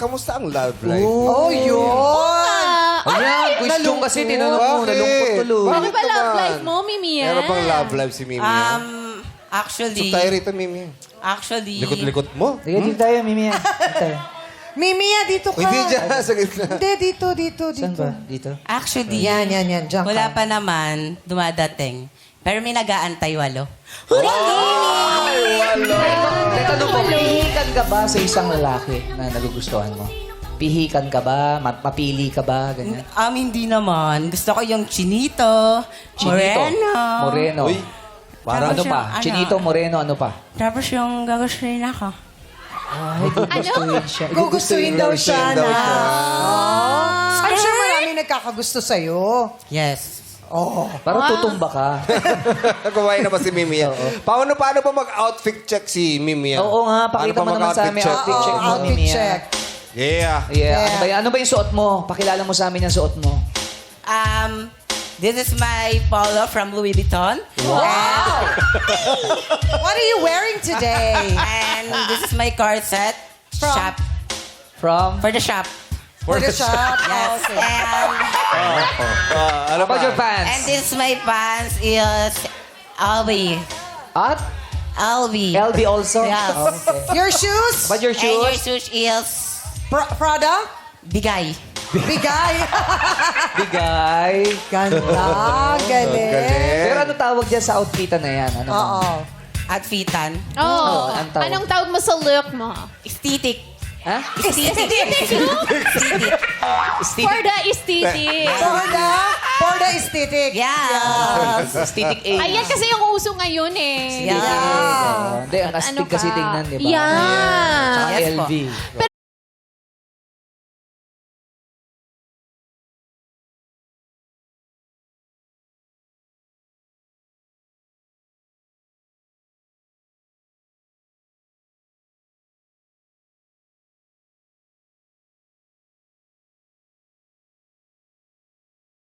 kamusta ang love life? Oh, yun! Ayan, question kasi tinanong mo. Bakit? Nalungkot tuloy. Bakit Ano ba love naman? life mo, Mimia? Meron bang love life si Mimi? Actually, So tayo rito, Mimi. Likot-likot mo. Sige, dito tayo, Mimi. Dito tayo. Mimia, dito ka. Hindi dyan, sa gitna. Hindi, dito. Saan ba? Dito? actually, Yan. Diyan wala ka. pa naman dumadating. Pero may nag-aantay 8. Tanong ko, pihikan ka ba sa isang lalaki na nagugustuhan mo? Pihikan ka ba? Mapili ka ba? Ganyan. Hindi naman. Gusto ko yung chinito, moreno. Uy, Parang ano Tapos pa? yung Chinito, moreno, ano pa? Tapos yung gagustuhin ako. Ay, gugustuhin siya. Gugustuhin daw siya daw na. siya. I'm sure maraming nagkakagusto sa'yo. Yes. Parang tutumba ka. Kumain na ba si Mimi yan? Paano ba mag-outfit check si Mimi yan? Oo nga, pakita Paano mo ba naman sa mag-outfit amin. check? Outfit check mo, Outfit Mimi. check. Yeah. Yeah. Ano ba yung suot mo? Pakilala mo sa amin yung suot mo. This is my polo from Louis Vuitton. Wow! What are you wearing today? And this is my corset. Shop. From? For the shop. For the shop. Yes. Okay. Ano How about your And pants? this is my pants is LV. At? LV. LV also? Yes. Okay. Your shoes? But your And your shoes? shoes is Prada? Bigay. Bigay. Bigay. Ganda. Galing. Pero ano tawag dyan sa outfitan na yan? Ano ba? Oo. Outfitan. Oh, ang tawag. anong tawag mo sa look mo? Aesthetic. Ha? For the aesthetic. For the aesthetic. Yeah. Aesthetic A. Ayan kasi yung uso ngayon eh. Yeah. Hindi, ang astig Ano kasi ka? tingnan, di ba? Yeah. Tsaka Yes po. LV. Pero